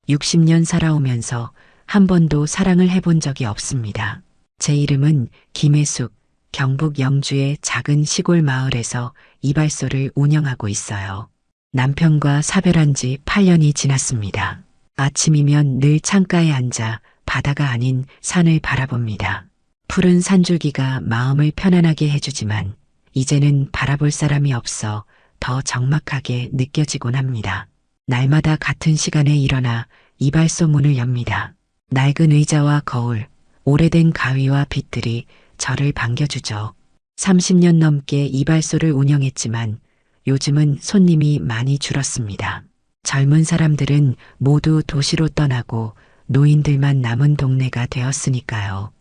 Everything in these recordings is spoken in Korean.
60년 살아오면서 한 번도 사랑을 해본 적이 없습니다. 제 이름은 김혜숙, 경북 영주의 작은 시골 마을에서 이발소를 운영하고 있어요. 남편과 사별한 지 8년이 지났습니다. 아침이면 늘 창가에 앉아 바다가 아닌 산을 바라봅니다. 푸른 산줄기가 마음을 편안하게 해주지만 이제는 바라볼 사람이 없어 더 적막하게 느껴지곤 합니다. 날마다 같은 시간에 일어나 이발소 문을 엽니다. 낡은 의자와 거울, 오래된 가위와 빗들이 저를 반겨주죠. 30년 넘게 이발소를 운영했지만 요즘은 손님이 많이 줄었습니다. 젊은 사람들은 모두 도시로 떠나고 노인들만 남은 동네가 되었으니까요.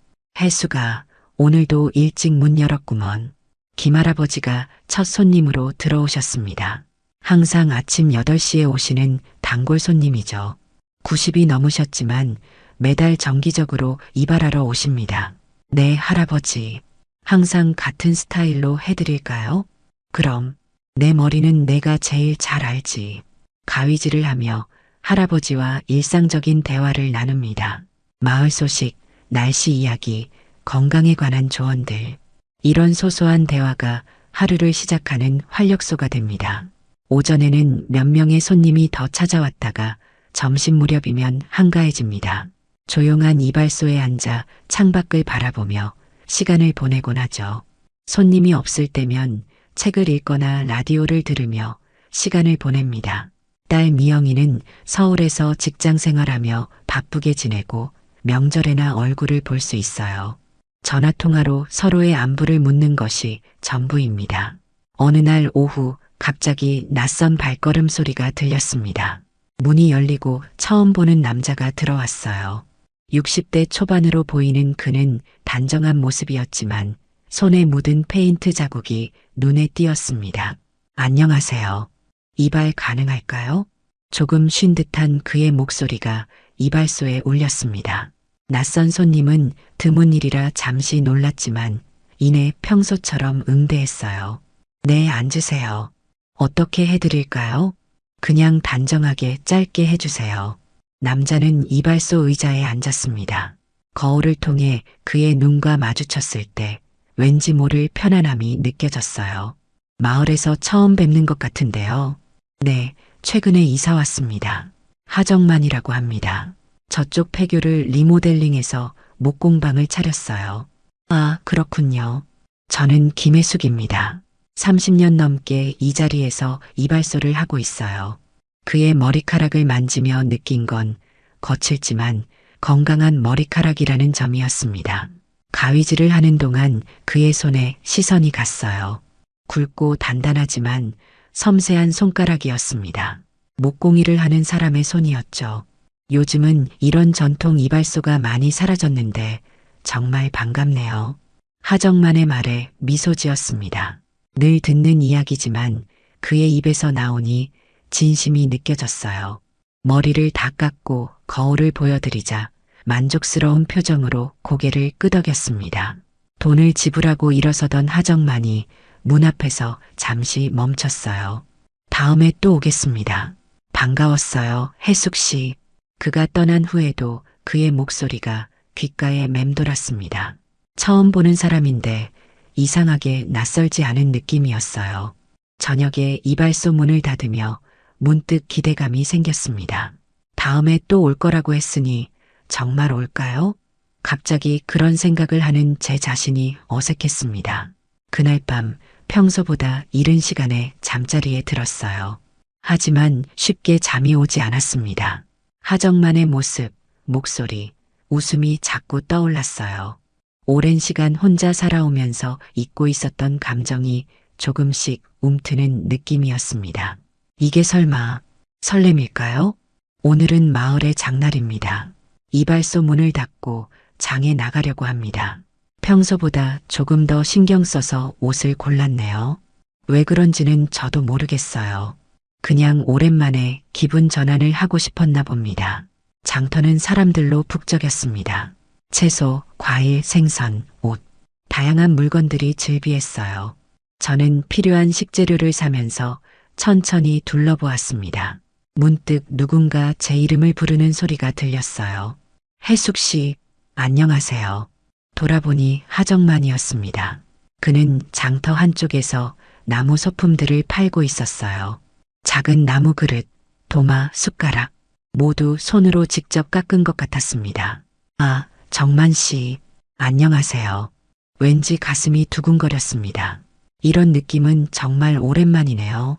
혜수가 오늘도 일찍 문 열었구먼. 김할아버지가 첫 손님으로 들어오셨습니다. 항상 아침 8시에 오시는 단골 손님이죠. 90이 넘으셨지만 매달 정기적으로 이발하러 오십니다. 네, 할아버지. 항상 같은 스타일로 해드릴까요? 그럼. 내 머리는 내가 제일 잘 알지. 가위질을 하며 할아버지와 일상적인 대화를 나눕니다. 마을 소식, 날씨 이야기, 건강에 관한 조언들. 이런 소소한 대화가 하루를 시작하는 활력소가 됩니다. 오전에는 몇 명의 손님이 더 찾아왔다가 점심 무렵이면 한가해집니다. 조용한 이발소에 앉아 창밖을 바라보며 시간을 보내곤 하죠. 손님이 없을 때면 책을 읽거나 라디오를 들으며 시간을 보냅니다. 딸 미영이는 서울에서 직장 생활하며 바쁘게 지내고 명절에나 얼굴을 볼 수 있어요. 전화통화로 서로의 안부를 묻는 것이 전부입니다. 어느 날 오후 갑자기 낯선 발걸음 소리가 들렸습니다. 문이 열리고 처음 보는 남자가 들어왔어요. 60대 초반으로 보이는 그는 단정한 모습이었지만 손에 묻은 페인트 자국이 눈에 띄었습니다. 안녕하세요. 이발 가능할까요? 조금 쉰 듯한 그의 목소리가 이발소에 울렸습니다. 낯선 손님은 드문 일이라 잠시 놀랐지만 이내 평소처럼 응대했어요. 네, 앉으세요. 어떻게 해드릴까요? 그냥 단정하게 짧게 해주세요. 남자는 이발소 의자에 앉았습니다. 거울을 통해 그의 눈과 마주쳤을 때 왠지 모를 편안함이 느껴졌어요. 마을에서 처음 뵙는 것 같은데요. 네, 최근에 이사 왔습니다. 하정만이라고 합니다. 저쪽 폐교를 리모델링해서 목공방을 차렸어요. 아, 그렇군요. 저는 김혜숙입니다. 30년 넘게 이 자리에서 이발소를 하고 있어요. 그의 머리카락을 만지며 느낀 건 거칠지만 건강한 머리카락이라는 점이었습니다. 가위질을 하는 동안 그의 손에 시선이 갔어요. 굵고 단단하지만 섬세한 손가락이었습니다. 목공일을 하는 사람의 손이었죠. 요즘은 이런 전통 이발소가 많이 사라졌는데 정말 반갑네요. 하정만의 말에 미소 지었습니다. 늘 듣는 이야기지만 그의 입에서 나오니 진심이 느껴졌어요. 머리를 다 깎고 거울을 보여드리자 만족스러운 표정으로 고개를 끄덕였습니다. 돈을 지불하고 일어서던 하정만이 문 앞에서 잠시 멈췄어요. 다음에 또 오겠습니다. 반가웠어요, 혜숙 씨. 그가 떠난 후에도 그의 목소리가 귓가에 맴돌았습니다. 처음 보는 사람인데 이상하게 낯설지 않은 느낌이었어요. 저녁에 이발소 문을 닫으며 문득 기대감이 생겼습니다. 다음에 또 올 거라고 했으니 정말 올까요? 갑자기 그런 생각을 하는 제 자신이 어색했습니다. 그날 밤 평소보다 이른 시간에 잠자리에 들었어요. 하지만 쉽게 잠이 오지 않았습니다. 하정만의 모습, 목소리, 웃음이 자꾸 떠올랐어요. 오랜 시간 혼자 살아오면서 잊고 있었던 감정이 조금씩 움트는 느낌이었습니다. 이게 설마 설렘일까요? 오늘은 마을의 장날입니다. 이발소 문을 닫고 장에 나가려고 합니다. 평소보다 조금 더 신경 써서 옷을 골랐네요. 왜 그런지는 저도 모르겠어요. 그냥 오랜만에 기분 전환을 하고 싶었나 봅니다. 장터는 사람들로 북적였습니다. 채소, 과일, 생선, 옷, 다양한 물건들이 즐비했어요. 저는 필요한 식재료를 사면서 천천히 둘러보았습니다. 문득 누군가 제 이름을 부르는 소리가 들렸어요. 혜숙 씨, 안녕하세요. 돌아보니 하정만이었습니다. 그는 장터 한쪽에서 나무 소품들을 팔고 있었어요. 작은 나무 그릇, 도마, 숟가락, 모두 손으로 직접 깎은 것 같았습니다. 아, 정만 씨, 안녕하세요. 왠지 가슴이 두근거렸습니다. 이런 느낌은 정말 오랜만이네요.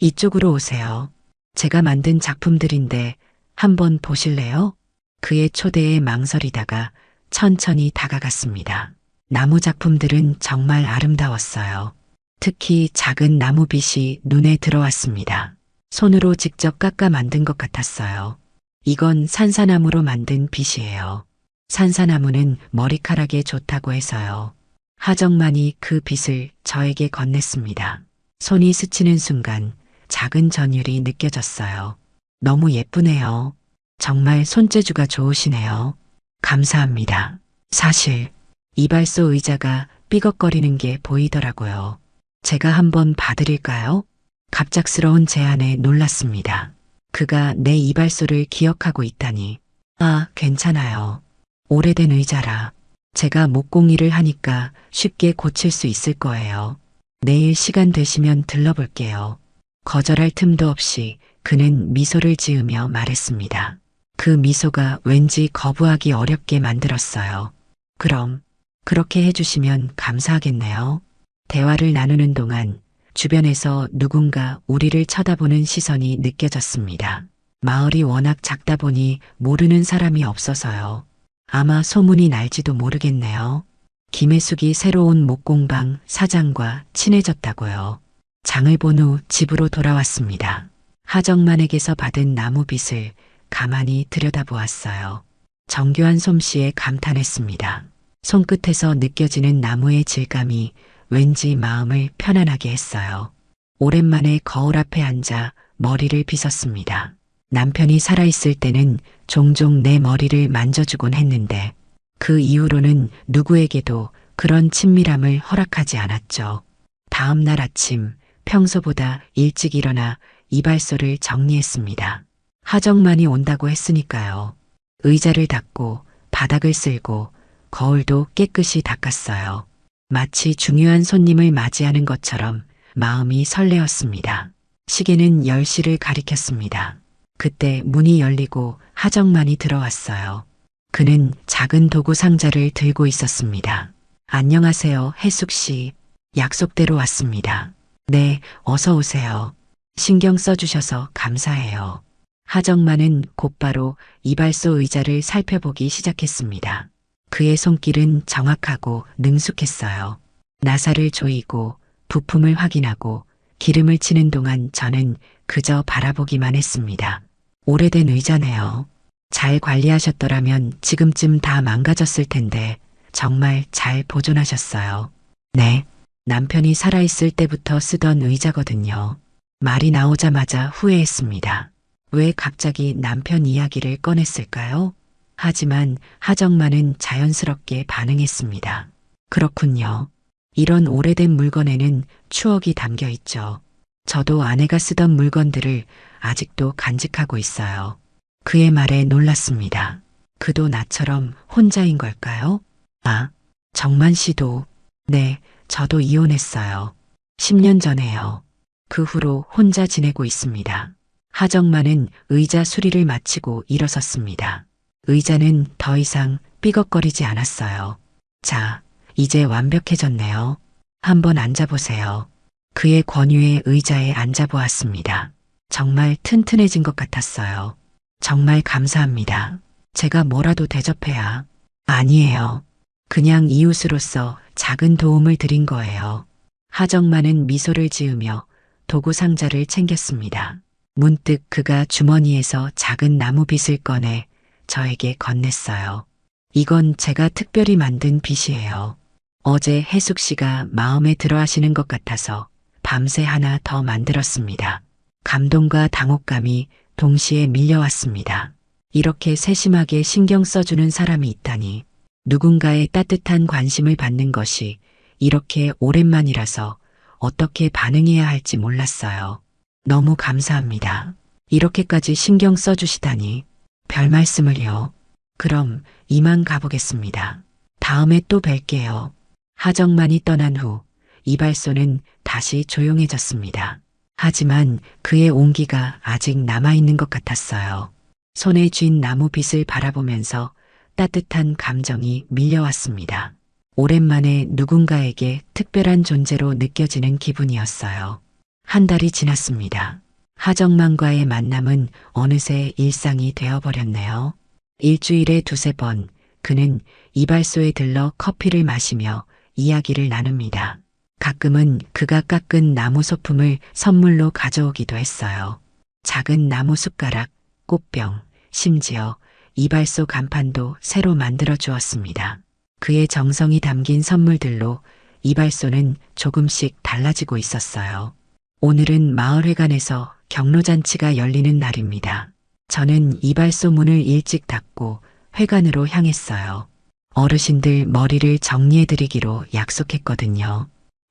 이쪽으로 오세요. 제가 만든 작품들인데 한번 보실래요? 그의 초대에 망설이다가 천천히 다가갔습니다. 나무 작품들은 정말 아름다웠어요. 특히 작은 나무빗이 눈에 들어왔습니다. 손으로 직접 깎아 만든 것 같았어요. 이건 산사나무로 만든 빗이에요. 산사나무는 머리카락에 좋다고 해서요. 하정만이 그 빗을 저에게 건넸습니다. 손이 스치는 순간 작은 전율이 느껴졌어요. 너무 예쁘네요. 정말 손재주가 좋으시네요. 감사합니다. 사실 이발소 의자가 삐걱거리는 게 보이더라고요. 제가 한번 봐드릴까요? 갑작스러운 제안에 놀랐습니다. 그가 내 이발소를 기억하고 있다니. 아, 괜찮아요. 오래된 의자라. 제가 목공일을 하니까 쉽게 고칠 수 있을 거예요. 내일 시간 되시면 들러볼게요. 거절할 틈도 없이 그는 미소를 지으며 말했습니다. 그 미소가 왠지 거부하기 어렵게 만들었어요. 그럼 그렇게 해주시면 감사하겠네요. 대화를 나누는 동안 주변에서 누군가 우리를 쳐다보는 시선이 느껴졌습니다. 마을이 워낙 작다 보니 모르는 사람이 없어서요. 아마 소문이 날지도 모르겠네요. 김혜숙이 새로 운 목공방 사장과 친해졌다고요. 장을 본 후 집으로 돌아왔습니다. 하정만에게서 받은 나무빗을 가만히 들여다보았어요. 정교한 솜씨에 감탄했습니다. 손끝에서 느껴지는 나무의 질감이 왠지 마음을 편안하게 했어요. 오랜만에 거울 앞에 앉아 머리를 빗었습니다. 남편이 살아있을 때는 종종 내 머리를 만져주곤 했는데 그 이후로는 누구에게도 그런 친밀함을 허락하지 않았죠. 다음 날 아침 평소보다 일찍 일어나 이발소를 정리했습니다. 하정만이 온다고 했으니까요. 의자를 닦고 바닥을 쓸고 거울도 깨끗이 닦았어요. 마치 중요한 손님을 맞이하는 것처럼 마음이 설레었습니다. 시계는 10시를 가리켰습니다. 그때 문이 열리고 하정만이 들어왔어요. 그는 작은 도구 상자를 들고 있었습니다. 안녕하세요, 혜숙 씨. 약속대로 왔습니다. 네, 어서 오세요. 신경 써주셔서 감사해요. 하정만은 곧바로 이발소 의자를 살펴보기 시작했습니다. 그의 손길은 정확하고 능숙했어요. 나사를 조이고 부품을 확인하고 기름을 치는 동안 저는 그저 바라보기만 했습니다. 오래된 의자네요. 잘 관리하셨더라면 지금쯤 다 망가졌을 텐데 정말 잘 보존하셨어요. 네, 남편이 살아있을 때부터 쓰던 의자거든요. 말이 나오자마자 후회했습니다. 왜 갑자기 남편 이야기를 꺼냈을까요? 하지만 하정만은 자연스럽게 반응했습니다. 그렇군요. 이런 오래된 물건에는 추억이 담겨 있죠. 저도 아내가 쓰던 물건들을 아직도 간직하고 있어요. 그의 말에 놀랐습니다. 그도 나처럼 혼자인 걸까요? 아, 정만 씨도. 네, 저도 이혼했어요. 10년 전에요. 그 후로 혼자 지내고 있습니다. 하정만은 의자 수리를 마치고 일어섰습니다. 의자는 더 이상 삐걱거리지 않았어요. 자, 이제 완벽해졌네요. 한번 앉아보세요. 그의 권유에 의자에 앉아보았습니다. 정말 튼튼해진 것 같았어요. 정말 감사합니다. 제가 뭐라도 대접해야. 아니에요. 그냥 이웃으로서 작은 도움을 드린 거예요. 하정만은 미소를 지으며 도구 상자를 챙겼습니다. 문득 그가 주머니에서 작은 나무빗을 꺼내 저에게 건넸어요. 이건 제가 특별히 만든 빗이에요. 어제 혜숙 씨가 마음에 들어 하시는 것 같아서 밤새 하나 더 만들었습니다. 감동과 당혹감이 동시에 밀려왔습니다. 이렇게 세심하게 신경 써주는 사람이 있다니. 누군가의 따뜻한 관심을 받는 것이 이렇게 오랜만이라서 어떻게 반응해야 할지 몰랐어요. 너무 감사합니다. 이렇게까지 신경 써주시다니. 별 말씀을요. 그럼 이만 가보겠습니다. 다음에 또 뵐게요. 하정만이 떠난 후 이발소는 다시 조용해졌습니다. 하지만 그의 온기가 아직 남아있는 것 같았어요. 손에 쥔 나무 빛을 바라보면서 따뜻한 감정이 밀려왔습니다. 오랜만에 누군가에게 특별한 존재로 느껴지는 기분이었어요. 한 달이 지났습니다. 하정만과의 만남은 어느새 일상이 되어버렸네요. 일주일에 두세 번 그는 이발소에 들러 커피를 마시며 이야기를 나눕니다. 가끔은 그가 깎은 나무 소품을 선물로 가져오기도 했어요. 작은 나무 숟가락, 꽃병, 심지어 이발소 간판도 새로 만들어 주었습니다. 그의 정성이 담긴 선물들로 이발소는 조금씩 달라지고 있었어요. 오늘은 마을회관에서 경로잔치가 열리는 날입니다. 저는 이발소 문을 일찍 닫고 회관으로 향했어요. 어르신들 머리를 정리해드리기로 약속했거든요.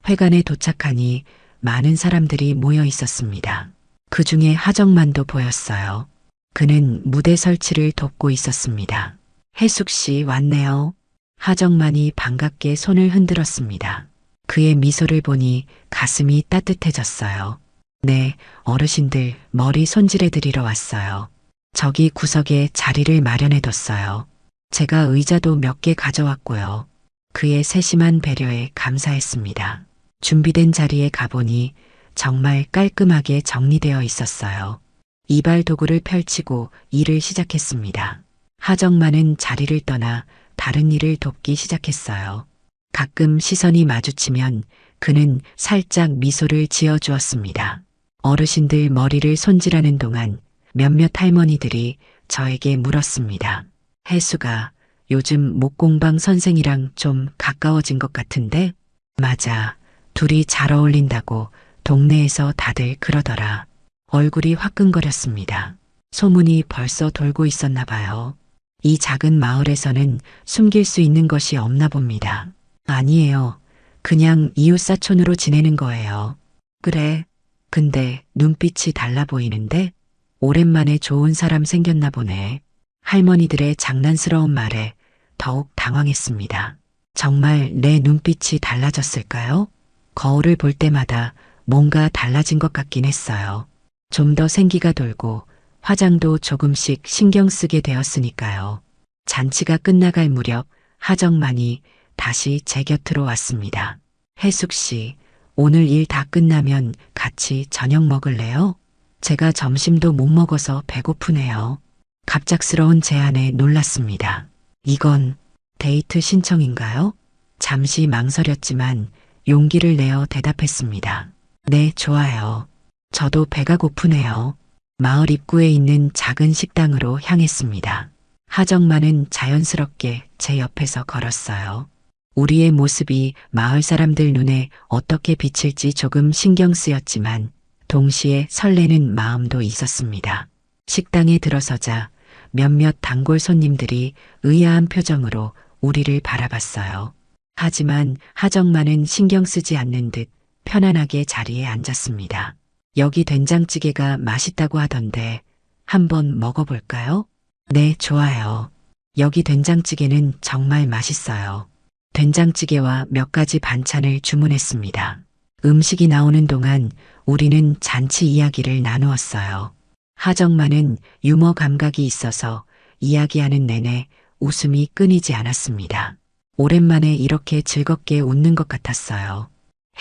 회관에 도착하니 많은 사람들이 모여 있었습니다. 그 중에 하정만도 보였어요. 그는 무대 설치를 돕고 있었습니다. 혜숙 씨 왔네요. 하정만이 반갑게 손을 흔들었습니다. 그의 미소를 보니 가슴이 따뜻해졌어요. 네, 어르신들 머리 손질해드리러 왔어요. 저기 구석에 자리를 마련해뒀어요. 제가 의자도 몇 개 가져왔고요. 그의 세심한 배려에 감사했습니다. 준비된 자리에 가보니 정말 깔끔하게 정리되어 있었어요. 이발 도구를 펼치고 일을 시작했습니다. 하정만은 자리를 떠나 다른 일을 돕기 시작했어요. 가끔 시선이 마주치면 그는 살짝 미소를 지어주었습니다. 어르신들 머리를 손질하는 동안 몇몇 할머니들이 저에게 물었습니다. 혜수가 요즘 목공방 선생이랑 좀 가까워진 것 같은데? 맞아. 둘이 잘 어울린다고 동네에서 다들 그러더라. 얼굴이 화끈거렸습니다. 소문이 벌써 돌고 있었나 봐요. 이 작은 마을에서는 숨길 수 있는 것이 없나 봅니다. 아니에요. 그냥 이웃사촌으로 지내는 거예요. 그래. 근데 눈빛이 달라 보이는데? 오랜만에 좋은 사람 생겼나 보네. 할머니들의 장난스러운 말에 더욱 당황했습니다. 정말 내 눈빛이 달라졌을까요? 거울을 볼 때마다 뭔가 달라진 것 같긴 했어요. 좀 더 생기가 돌고 화장도 조금씩 신경 쓰게 되었으니까요. 잔치가 끝나갈 무렵 하정만이 다시 제 곁으로 왔습니다. 혜숙 씨, 오늘 일 다 끝나면 같이 저녁 먹을래요? 제가 점심도 못 먹어서 배고프네요. 갑작스러운 제안에 놀랐습니다. 이건 데이트 신청인가요? 잠시 망설였지만 용기를 내어 대답했습니다. 네, 좋아요. 저도 배가 고프네요. 마을 입구에 있는 작은 식당으로 향했습니다. 하정만은 자연스럽게 제 옆에서 걸었어요. 우리의 모습이 마을 사람들 눈에 어떻게 비칠지 조금 신경 쓰였지만 동시에 설레는 마음도 있었습니다. 식당에 들어서자 몇몇 단골 손님들이 의아한 표정으로 우리를 바라봤어요. 하지만 하정만은 신경 쓰지 않는 듯 편안하게 자리에 앉았습니다. 여기 된장찌개가 맛있다고 하던데 한번 먹어볼까요? 네, 좋아요. 여기 된장찌개는 정말 맛있어요. 된장찌개와 몇 가지 반찬을 주문했습니다. 음식이 나오는 동안 우리는 잔치 이야기를 나누었어요. 하정만은 유머 감각이 있어서 이야기하는 내내 웃음이 끊이지 않았습니다. 오랜만에 이렇게 즐겁게 웃는 것 같았어요.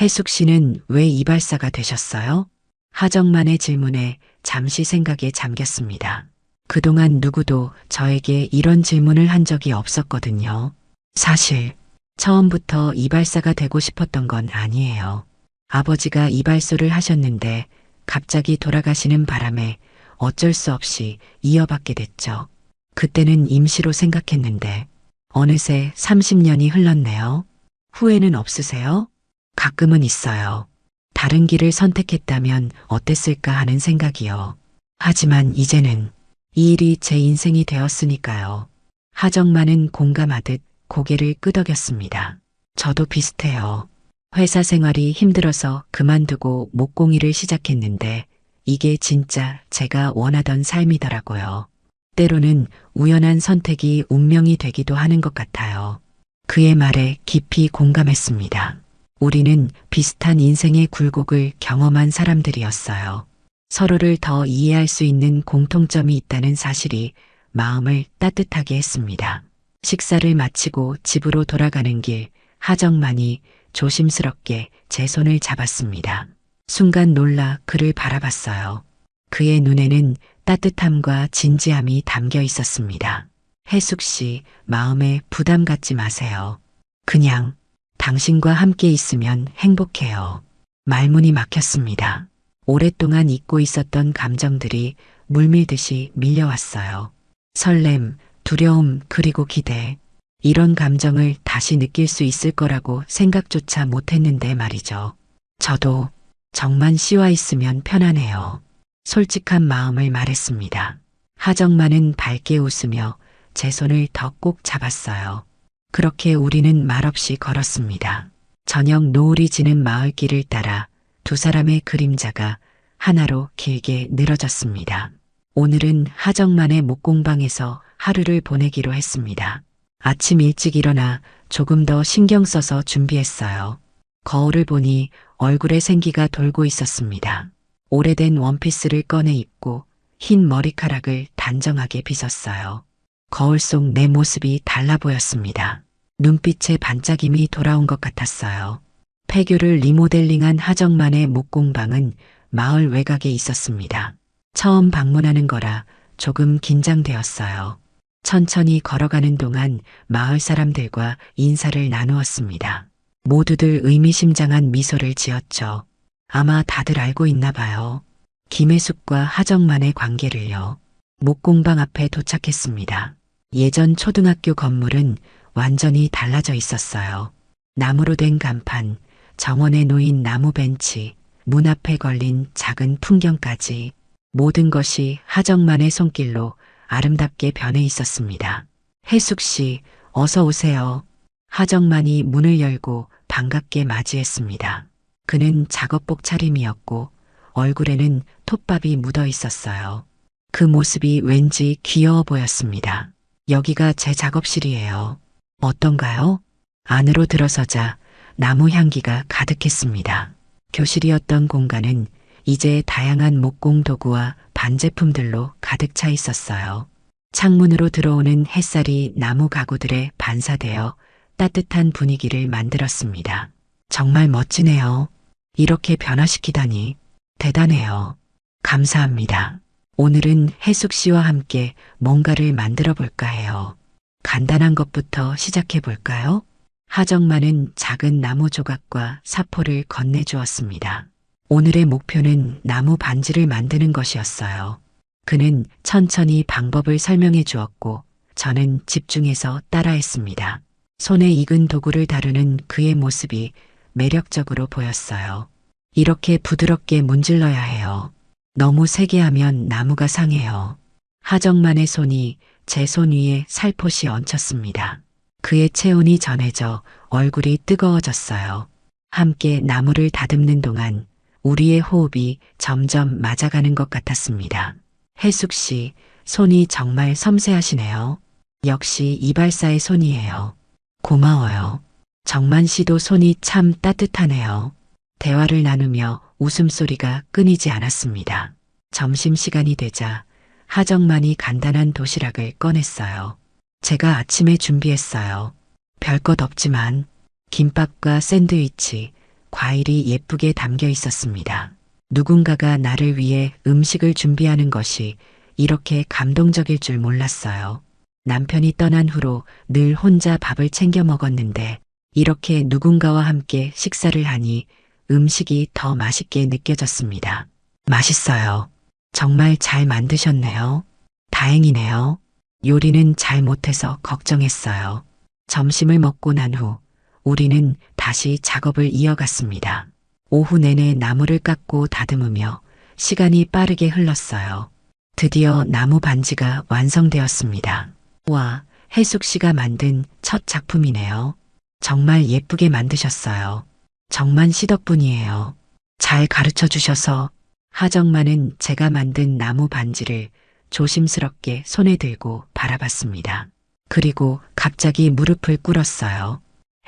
혜숙 씨는 왜 이발사가 되셨어요? 하정만의 질문에 잠시 생각에 잠겼습니다. 그동안 누구도 저에게 이런 질문을 한 적이 없었거든요. 사실 처음부터 이발사가 되고 싶었던 건 아니에요. 아버지가 이발소를 하셨는데 갑자기 돌아가시는 바람에 어쩔 수 없이 이어받게 됐죠. 그때는 임시로 생각했는데 어느새 30년이 흘렀네요. 후회는 없으세요? 가끔은 있어요. 다른 길을 선택했다면 어땠을까 하는 생각이요. 하지만 이제는 이 일이 제 인생이 되었으니까요. 하정만은 공감하듯 고개를 끄덕였습니다. 저도 비슷해요. 회사 생활이 힘들어서 그만두고 목공일을 시작했는데 이게 진짜 제가 원하던 삶이더라고요. 때로는 우연한 선택이 운명이 되기도 하는 것 같아요. 그의 말에 깊이 공감했습니다. 우리는 비슷한 인생의 굴곡을 경험한 사람들이었어요. 서로를 더 이해할 수 있는 공통점이 있다는 사실이 마음을 따뜻하게 했습니다. 식사를 마치고 집으로 돌아가는 길, 하정만이 조심스럽게 제 손을 잡았습니다. 순간 놀라 그를 바라봤어요. 그의 눈에는 따뜻함과 진지함이 담겨 있었습니다. 혜숙 씨, 마음에 부담 갖지 마세요. 그냥 당신과 함께 있으면 행복해요. 말문이 막혔습니다. 오랫동안 잊고 있었던 감정들이 물밀듯이 밀려왔어요. 설렘, 두려움, 그리고 기대. 이런 감정을 다시 느낄 수 있을 거라고 생각조차 못했는데 말이죠. 저도 정만 씨와 있으면 편하네요. 솔직한 마음을 말했습니다. 하정만은 밝게 웃으며 제 손을 더 꼭 잡았어요. 그렇게 우리는 말없이 걸었습니다. 저녁 노을이 지는 마을길을 따라 두 사람의 그림자가 하나로 길게 늘어졌습니다. 오늘은 하정만의 목공방에서 하루를 보내기로 했습니다. 아침 일찍 일어나 조금 더 신경 써서 준비했어요. 거울을 보니 얼굴에 생기가 돌고 있었습니다. 오래된 원피스를 꺼내 입고 흰 머리카락을 단정하게 빗었어요. 거울 속 내 모습이 달라 보였습니다. 눈빛에 반짝임이 돌아온 것 같았어요. 폐교를 리모델링한 하정만의 목공방은 마을 외곽에 있었습니다. 처음 방문하는 거라 조금 긴장되었어요. 천천히 걸어가는 동안 마을 사람들과 인사를 나누었습니다. 모두들 의미심장한 미소를 지었죠. 아마 다들 알고 있나 봐요. 김혜숙과 하정만의 관계를요. 목공방 앞에 도착했습니다. 예전 초등학교 건물은 완전히 달라져 있었어요. 나무로 된 간판, 정원에 놓인 나무 벤치, 문 앞에 걸린 작은 풍경까지 모든 것이 하정만의 손길로 아름답게 변해 있었습니다. 혜숙 씨, 어서 오세요. 하정만이 문을 열고 반갑게 맞이했습니다. 그는 작업복 차림이었고 얼굴에는 톱밥이 묻어 있었어요. 그 모습이 왠지 귀여워 보였습니다. 여기가 제 작업실이에요. 어떤가요? 안으로 들어서자 나무 향기가 가득했습니다. 교실이었던 공간은 이제 다양한 목공 도구와 반제품들로 가득 차 있었어요. 창문으로 들어오는 햇살이 나무 가구들에 반사되어 따뜻한 분위기를 만들었습니다. 정말 멋지네요. 이렇게 변화시키다니 대단해요. 감사합니다. 오늘은 혜숙 씨와 함께 뭔가를 만들어 볼까 해요. 간단한 것부터 시작해 볼까요? 하정만은 작은 나무 조각과 사포를 건네주었습니다. 오늘의 목표는 나무 반지를 만드는 것이었어요. 그는 천천히 방법을 설명해 주었고 저는 집중해서 따라했습니다. 손에 익은 도구를 다루는 그의 모습이 매력적으로 보였어요. 이렇게 부드럽게 문질러야 해요. 너무 세게 하면 나무가 상해요. 하정만의 손이 제 손 위에 살포시 얹혔습니다. 그의 체온이 전해져 얼굴이 뜨거워졌어요. 함께 나무를 다듬는 동안 우리의 호흡이 점점 맞아가는 것 같았습니다. 혜숙 씨, 손이 정말 섬세하시네요. 역시 이발사의 손이에요. 고마워요. 정만 씨도 손이 참 따뜻하네요. 대화를 나누며 웃음소리가 끊이지 않았습니다. 점심시간이 되자 하정만이 간단한 도시락을 꺼냈어요. 제가 아침에 준비했어요. 별것 없지만 김밥과 샌드위치, 과일이 예쁘게 담겨 있었습니다. 누군가가 나를 위해 음식을 준비하는 것이 이렇게 감동적일 줄 몰랐어요. 남편이 떠난 후로 늘 혼자 밥을 챙겨 먹었는데 이렇게 누군가와 함께 식사를 하니 음식이 더 맛있게 느껴졌습니다. 맛있어요. 정말 잘 만드셨네요. 다행이네요. 요리는 잘 못해서 걱정했어요. 점심을 먹고 난 후 우리는 다시 작업을 이어갔습니다. 오후 내내 나무를 깎고 다듬으며 시간이 빠르게 흘렀어요. 드디어 나무 반지가 완성되었습니다. 와, 혜숙 씨가 만든 첫 작품이네요. 정말 예쁘게 만드셨어요. 정만 씨 덕분이에요. 잘 가르쳐 주셔서 하정만은 제가 만든 나무 반지를 조심스럽게 손에 들고 바라봤습니다. 그리고 갑자기 무릎을 꿇었어요.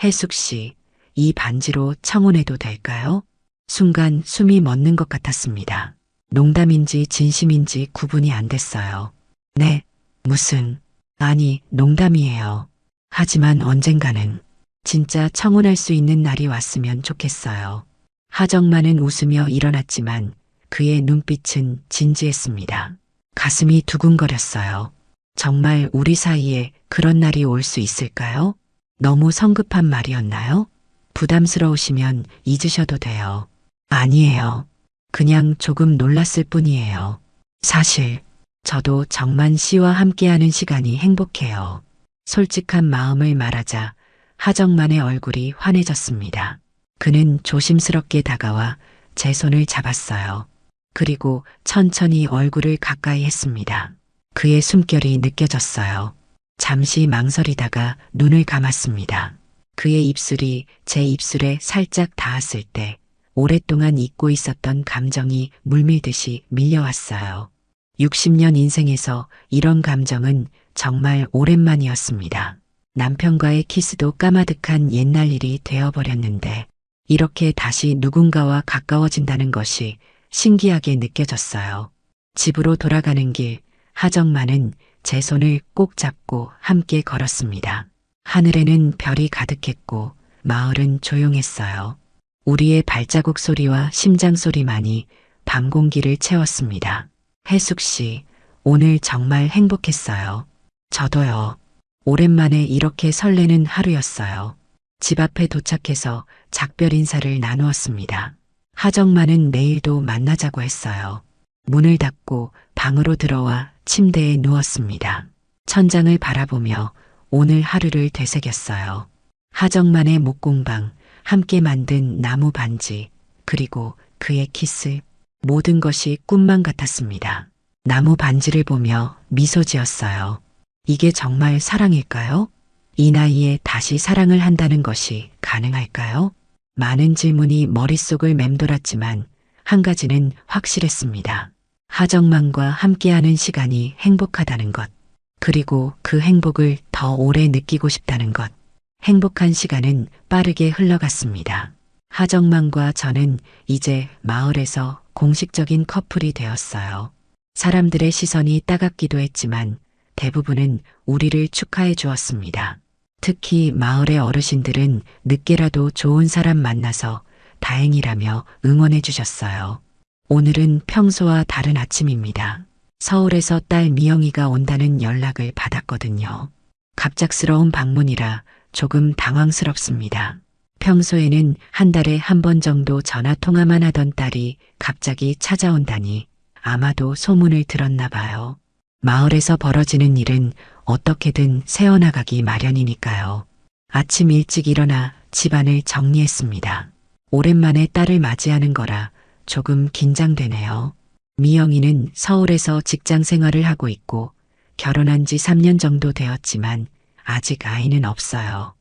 혜숙 씨, 이 반지로 청혼해도 될까요? 순간 숨이 멎는 것 같았습니다. 농담인지 진심인지 구분이 안 됐어요. 네, 무슨, 아니, 농담이에요. 하지만 언젠가는 진짜 청혼할 수 있는 날이 왔으면 좋겠어요. 하정만은 웃으며 일어났지만 그의 눈빛은 진지했습니다. 가슴이 두근거렸어요. 정말 우리 사이에 그런 날이 올 수 있을까요? 너무 성급한 말이었나요? 부담스러우시면 잊으셔도 돼요. 아니에요. 그냥 조금 놀랐을 뿐이에요. 사실 저도 정만 씨와 함께하는 시간이 행복해요. 솔직한 마음을 말하자 하정만의 얼굴이 환해졌습니다. 그는 조심스럽게 다가와 제 손을 잡았어요. 그리고 천천히 얼굴을 가까이 했습니다. 그의 숨결이 느껴졌어요. 잠시 망설이다가 눈을 감았습니다. 그의 입술이 제 입술에 살짝 닿았을 때 오랫동안 잊고 있었던 감정이 물밀듯이 밀려왔어요. 60년 인생에서 이런 감정은 정말 오랜만이었습니다. 남편과의 키스도 까마득한 옛날 일이 되어버렸는데 이렇게 다시 누군가와 가까워진다는 것이 신기하게 느껴졌어요. 집으로 돌아가는 길, 하정만은 제 손을 꼭 잡고 함께 걸었습니다. 하늘에는 별이 가득했고 마을은 조용했어요. 우리의 발자국 소리와 심장 소리만이 밤 공기를 채웠습니다. 혜숙 씨, 오늘 정말 행복했어요. 저도요. 오랜만에 이렇게 설레는 하루였어요. 집 앞에 도착해서 작별 인사를 나누었습니다. 하정만은 내일도 만나자고 했어요. 문을 닫고 방으로 들어와 침대에 누웠습니다. 천장을 바라보며 오늘 하루를 되새겼어요. 하정만의 목공방, 함께 만든 나무 반지, 그리고 그의 키스, 모든 것이 꿈만 같았습니다. 나무 반지를 보며 미소 지었어요. 이게 정말 사랑일까요? 이 나이에 다시 사랑을 한다는 것이 가능할까요? 많은 질문이 머릿속을 맴돌았지만 한 가지는 확실했습니다. 하정만과 함께하는 시간이 행복하다는 것, 그리고 그 행복을 더 오래 느끼고 싶다는 것. 행복한 시간은 빠르게 흘러갔습니다. 하정만과 저는 이제 마을에서 공식적인 커플이 되었어요. 사람들의 시선이 따갑기도 했지만 대부분은 우리를 축하해 주었습니다. 특히 마을의 어르신들은 늦게라도 좋은 사람 만나서 다행이라며 응원해 주셨어요. 오늘은 평소와 다른 아침입니다. 서울에서 딸 미영이가 온다는 연락을 받았거든요. 갑작스러운 방문이라 조금 당황스럽습니다. 평소에는 한 달에 한 번 정도 전화 통화만 하던 딸이 갑자기 찾아온다니 아마도 소문을 들었나 봐요. 마을에서 벌어지는 일은 어떻게든 새어나가기 마련이니까요. 아침 일찍 일어나 집안을 정리했습니다. 오랜만에 딸을 맞이하는 거라 조금 긴장되네요. 미영이는 서울에서 직장 생활을 하고 있고 결혼한 지 3년 정도 되었지만 아직 아이는 없어요.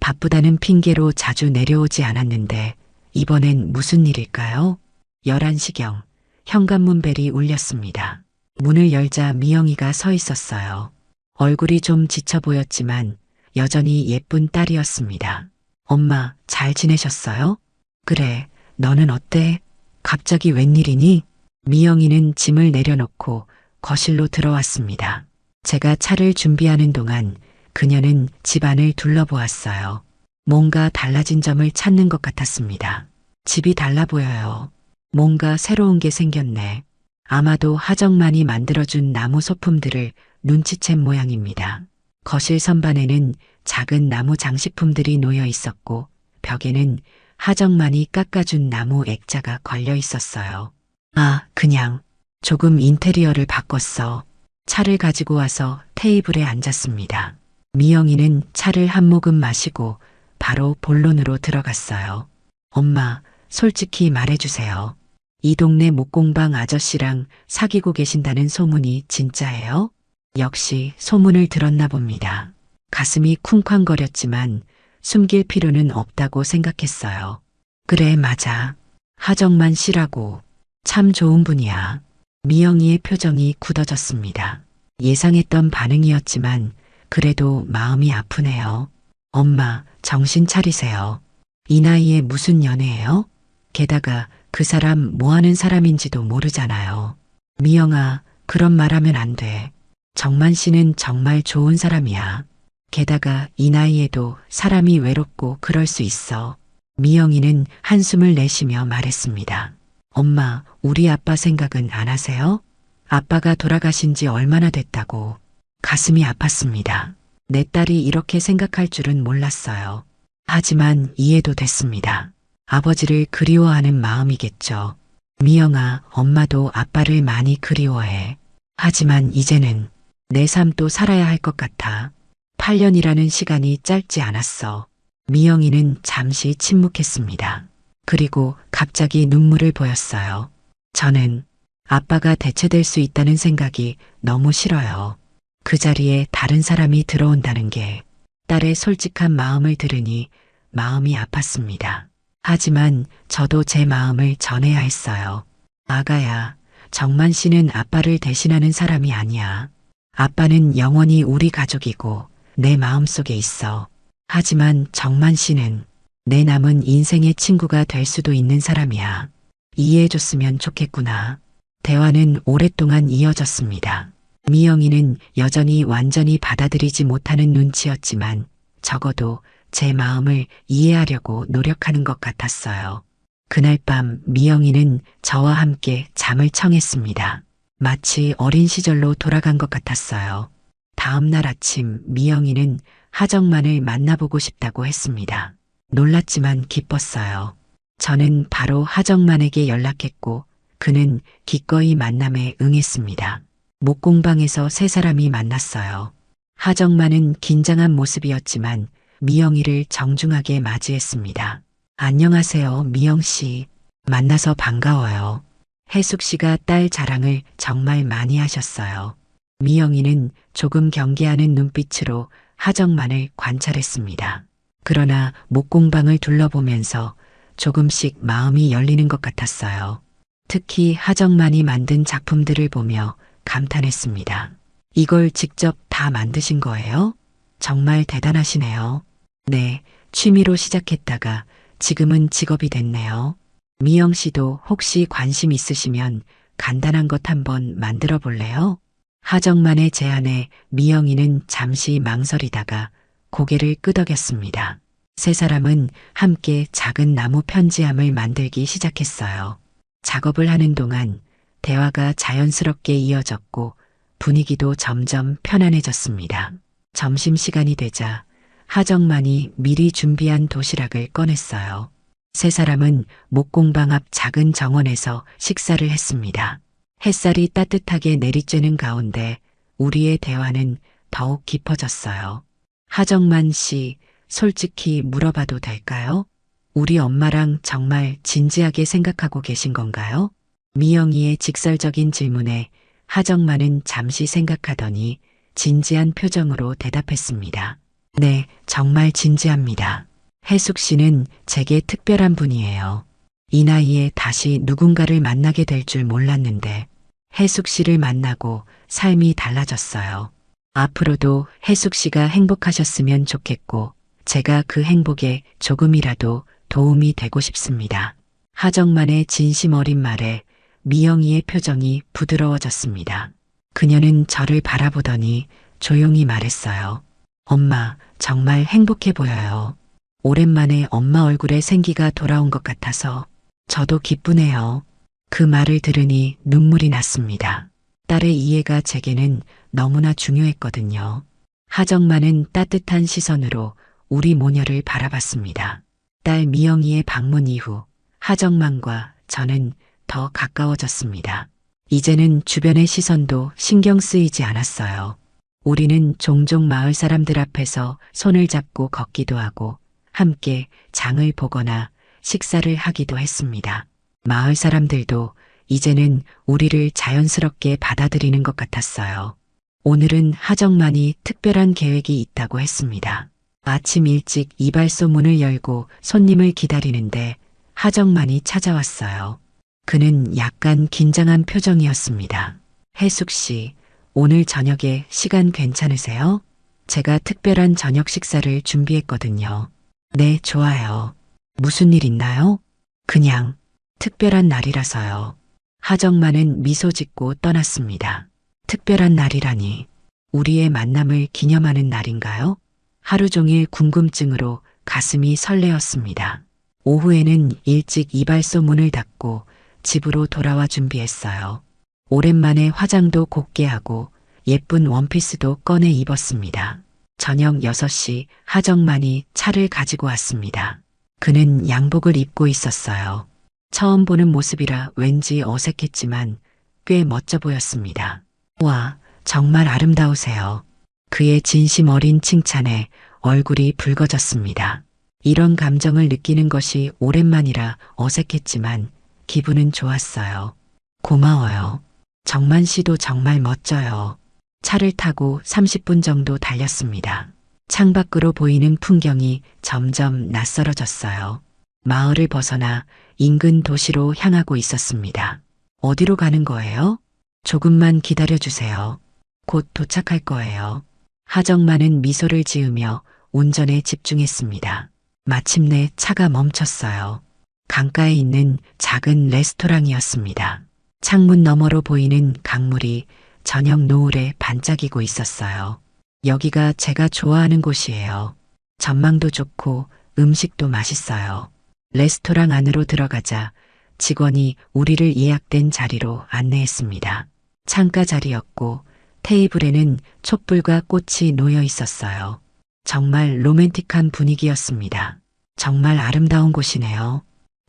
바쁘다는 핑계로 자주 내려오지 않았는데 이번엔 무슨 일일까요? 11시경 현관문 벨이 울렸습니다. 문을 열자 미영이가 서 있었어요. 얼굴이 좀 지쳐 보였지만 여전히 예쁜 딸이었습니다. 엄마, 잘 지내셨어요? 그래, 너는 어때? 갑자기 웬일이니? 미영이는 짐을 내려놓고 거실로 들어왔습니다. 제가 차를 준비하는 동안 그녀는 집안을 둘러보았어요. 뭔가 달라진 점을 찾는 것 같았습니다. 집이 달라 보여요. 뭔가 새로운 게 생겼네. 아마도 하정만이 만들어준 나무 소품들을 눈치챈 모양입니다. 거실 선반에는 작은 나무 장식품들이 놓여 있었고 벽에는 하정만이 깎아준 나무 액자가 걸려 있었어요. 아, 그냥 조금 인테리어를 바꿨어. 차를 가지고 와서 테이블에 앉았습니다. 미영이는 차를 한 모금 마시고 바로 본론으로 들어갔어요. 엄마, 솔직히 말해주세요. 이 동네 목공방 아저씨랑 사귀고 계신다는 소문이 진짜예요? 역시 소문을 들었나 봅니다. 가슴이 쿵쾅거렸지만 숨길 필요는 없다고 생각했어요. 그래, 맞아. 하정만 씨라고. 참 좋은 분이야. 미영이의 표정이 굳어졌습니다. 예상했던 반응이었지만 그래도 마음이 아프네요. 엄마, 정신 차리세요. 이 나이에 무슨 연애예요? 게다가 그 사람 뭐 하는 사람인지도 모르잖아요. 미영아, 그런 말 하면 안 돼. 정만 씨는 정말 좋은 사람이야. 게다가 이 나이에도 사람이 외롭고 그럴 수 있어. 미영이는 한숨을 내쉬며 말했습니다. 엄마, 우리 아빠 생각은 안 하세요? 아빠가 돌아가신 지 얼마나 됐다고. 가슴이 아팠습니다. 내 딸이 이렇게 생각할 줄은 몰랐어요. 하지만 이해도 됐습니다. 아버지를 그리워하는 마음이겠죠. 미영아, 엄마도 아빠를 많이 그리워해. 하지만 이제는 내 삶도 살아야 할 것 같아. 8년이라는 시간이 짧지 않았어. 미영이는 잠시 침묵했습니다. 그리고 갑자기 눈물을 보였어요. 저는 아빠가 대체될 수 있다는 생각이 너무 싫어요. 그 자리에 다른 사람이 들어온다는 게. 딸의 솔직한 마음을 들으니 마음이 아팠습니다. 하지만 저도 제 마음을 전해야 했어요. 아가야, 정만 씨는 아빠를 대신하는 사람이 아니야. 아빠는 영원히 우리 가족이고 내 마음속에 있어. 하지만 정만 씨는 내 남은 인생의 친구가 될 수도 있는 사람이야. 이해해줬으면 좋겠구나. 대화는 오랫동안 이어졌습니다. 미영이는 여전히 완전히 받아들이지 못하는 눈치였지만 적어도 제 마음을 이해하려고 노력하는 것 같았어요. 그날 밤 미영이는 저와 함께 잠을 청했습니다. 마치 어린 시절로 돌아간 것 같았어요. 다음 날 아침 미영이는 하정만을 만나보고 싶다고 했습니다. 놀랐지만 기뻤어요. 저는 바로 하정만에게 연락했고 그는 기꺼이 만남에 응했습니다. 목공방에서 세 사람이 만났어요. 하정만은 긴장한 모습이었지만 미영이를 정중하게 맞이했습니다. 안녕하세요, 미영 씨. 만나서 반가워요. 혜숙 씨가 딸 자랑을 정말 많이 하셨어요. 미영이는 조금 경계하는 눈빛으로 하정만을 관찰했습니다. 그러나 목공방을 둘러보면서 조금씩 마음이 열리는 것 같았어요. 특히 하정만이 만든 작품들을 보며 감탄했습니다. 이걸 직접 다 만드신 거예요? 정말 대단하시네요. 네, 취미로 시작했다가 지금은 직업이 됐네요. 미영 씨도 혹시 관심 있으시면 간단한 것 한번 만들어 볼래요? 하정만의 제안에 미영이는 잠시 망설이다가 고개를 끄덕였습니다. 세 사람은 함께 작은 나무 편지함을 만들기 시작했어요. 작업을 하는 동안 대화가 자연스럽게 이어졌고 분위기도 점점 편안해졌습니다. 점심시간이 되자 하정만이 미리 준비한 도시락을 꺼냈어요. 세 사람은 목공방 앞 작은 정원에서 식사를 했습니다. 햇살이 따뜻하게 내리쬐는 가운데 우리의 대화는 더욱 깊어졌어요. 하정만 씨, 솔직히 물어봐도 될까요? 우리 엄마랑 정말 진지하게 생각하고 계신 건가요? 미영이의 직설적인 질문에 하정만은 잠시 생각하더니 진지한 표정으로 대답했습니다. 네, 정말 진지합니다. 혜숙 씨는 제게 특별한 분이에요. 이 나이에 다시 누군가를 만나게 될 줄 몰랐는데 혜숙 씨를 만나고 삶이 달라졌어요. 앞으로도 혜숙 씨가 행복하셨으면 좋겠고 제가 그 행복에 조금이라도 도움이 되고 싶습니다. 하정만의 진심 어린 말에 미영이의 표정이 부드러워졌습니다. 그녀는 저를 바라보더니 조용히 말했어요. 엄마, 정말 행복해 보여요. 오랜만에 엄마 얼굴에 생기가 돌아온 것 같아서 저도 기쁘네요. 그 말을 들으니 눈물이 났습니다. 딸의 이해가 제게는 너무나 중요했거든요. 하정만은 따뜻한 시선으로 우리 모녀를 바라봤습니다. 딸 미영이의 방문 이후 하정만과 저는 더 가까워졌습니다. 이제는 주변의 시선도 신경 쓰이지 않았어요. 우리는 종종 마을 사람들 앞에서 손을 잡고 걷기도 하고 함께 장을 보거나 식사를 하기도 했습니다. 마을 사람들도 이제는 우리를 자연스럽게 받아들이는 것 같았어요. 오늘은 하정만이 특별한 계획이 있다고 했습니다. 아침 일찍 이발소 문을 열고 손님을 기다리는데 하정만이 찾아왔어요. 그는 약간 긴장한 표정이었습니다. 혜숙 씨, 오늘 저녁에 시간 괜찮으세요? 제가 특별한 저녁 식사를 준비했거든요. 네, 좋아요. 무슨 일 있나요? 그냥 특별한 날이라서요. 하정만은 미소 짓고 떠났습니다. 특별한 날이라니 우리의 만남을 기념하는 날인가요? 하루 종일 궁금증으로 가슴이 설레었습니다. 오후에는 일찍 이발소 문을 닫고 집으로 돌아와 준비했어요. 오랜만에 화장도 곱게 하고 예쁜 원피스도 꺼내 입었습니다. 저녁 6시 하정만이 차를 가지고 왔습니다. 그는 양복을 입고 있었어요. 처음 보는 모습이라 왠지 어색했지만 꽤 멋져 보였습니다. 와, 정말 아름다우세요. 그의 진심 어린 칭찬에 얼굴이 붉어졌습니다. 이런 감정을 느끼는 것이 오랜만이라 어색했지만 기분은 좋았어요. 고마워요. 정만 씨도 정말 멋져요. 차를 타고 30분 정도 달렸습니다. 창밖으로 보이는 풍경이 점점 낯설어졌어요. 마을을 벗어나 인근 도시로 향하고 있었습니다. 어디로 가는 거예요? 조금만 기다려주세요. 곧 도착할 거예요. 하정만은 미소를 지으며 운전에 집중했습니다. 마침내 차가 멈췄어요. 강가에 있는 작은 레스토랑이었습니다. 창문 너머로 보이는 강물이 저녁 노을에 반짝이고 있었어요. 여기가 제가 좋아하는 곳이에요. 전망도 좋고 음식도 맛있어요. 레스토랑 안으로 들어가자 직원이 우리를 예약된 자리로 안내했습니다. 창가 자리였고 테이블에는 촛불과 꽃이 놓여 있었어요. 정말 로맨틱한 분위기였습니다. 정말 아름다운 곳이네요.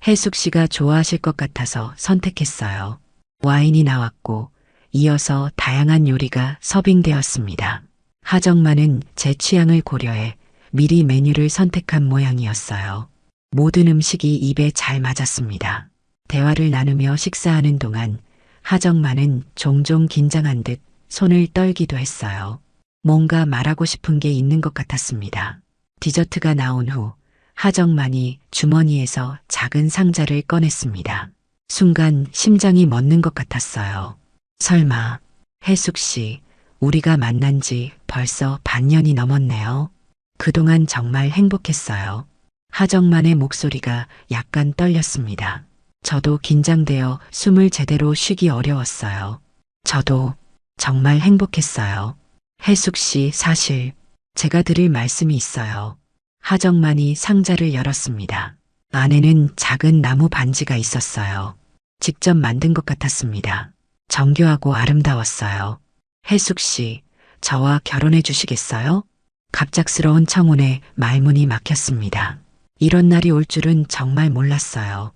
혜숙 씨가 좋아하실 것 같아서 선택했어요. 와인이 나왔고 이어서 다양한 요리가 서빙되었습니다. 하정만은 제 취향을 고려해 미리 메뉴를 선택한 모양이었어요. 모든 음식이 입에 잘 맞았습니다. 대화를 나누며 식사하는 동안 하정만은 종종 긴장한 듯 손을 떨기도 했어요. 뭔가 말하고 싶은 게 있는 것 같았습니다. 디저트가 나온 후 하정만이 주머니에서 작은 상자를 꺼냈습니다. 순간 심장이 멎는 것 같았어요. 설마, 혜숙 씨, 우리가 만난 지 벌써 반년이 넘었네요. 그동안 정말 행복했어요. 하정만의 목소리가 약간 떨렸습니다. 저도 긴장되어 숨을 제대로 쉬기 어려웠어요. 저도 정말 행복했어요. 혜숙 씨, 사실 제가 드릴 말씀이 있어요. 하정만이 상자를 열었습니다. 안에는 작은 나무 반지가 있었어요. 직접 만든 것 같았습니다. 정교하고 아름다웠어요. 혜숙 씨, 저와 결혼해 주시겠어요? 갑작스러운 청혼에 말문이 막혔습니다. 이런 날이 올 줄은 정말 몰랐어요.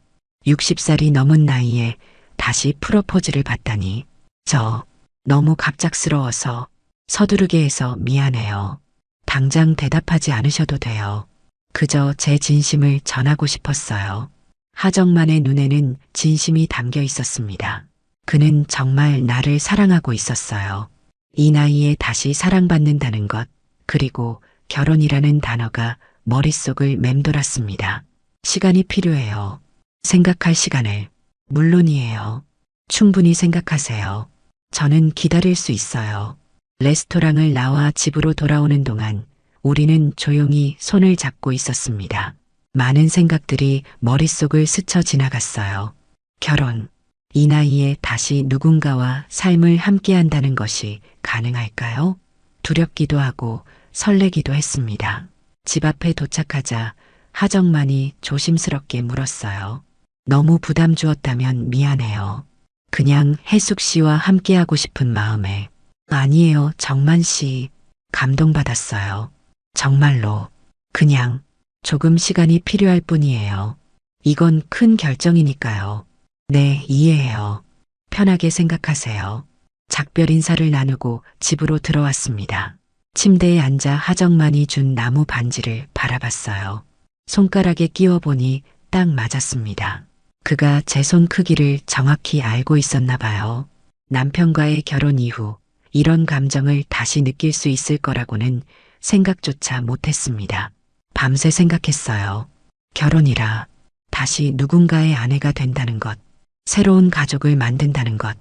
60살이 넘은 나이에 다시 프로포즈를 받다니. 저 너무 갑작스러워서 서두르게 해서 미안해요. 당장 대답하지 않으셔도 돼요. 그저 제 진심을 전하고 싶었어요. 하정만의 눈에는 진심이 담겨 있었습니다. 그는 정말 나를 사랑하고 있었어요. 이 나이에 다시 사랑받는다는 것, 그리고 결혼이라는 단어가 머릿속을 맴돌았습니다. 시간이 필요해요. 생각할 시간을. 물론이에요. 충분히 생각하세요. 저는 기다릴 수 있어요. 레스토랑을 나와 집으로 돌아오는 동안 우리는 조용히 손을 잡고 있었습니다. 많은 생각들이 머릿속을 스쳐 지나갔어요. 결혼. 이 나이에 다시 누군가와 삶을 함께 한다는 것이 가능할까요? 두렵기도 하고 설레기도 했습니다. 집 앞에 도착하자 하정만이 조심스럽게 물었어요. 너무 부담 주었다면 미안해요. 그냥 혜숙 씨와 함께하고 싶은 마음에. 아니에요, 정만 씨. 감동받았어요. 정말로. 그냥 조금 시간이 필요할 뿐이에요. 이건 큰 결정이니까요. 네, 이해해요. 편하게 생각하세요. 작별 인사를 나누고 집으로 들어왔습니다. 침대에 앉아 하정만이 준 나무 반지를 바라봤어요. 손가락에 끼워 보니 딱 맞았습니다. 그가 제 손 크기를 정확히 알고 있었나 봐요. 남편과의 결혼 이후 이런 감정을 다시 느낄 수 있을 거라고는 생각조차 못했습니다. 밤새 생각했어요. 결혼이라 다시 누군가의 아내가 된다는 것. 새로운 가족을 만든다는 것.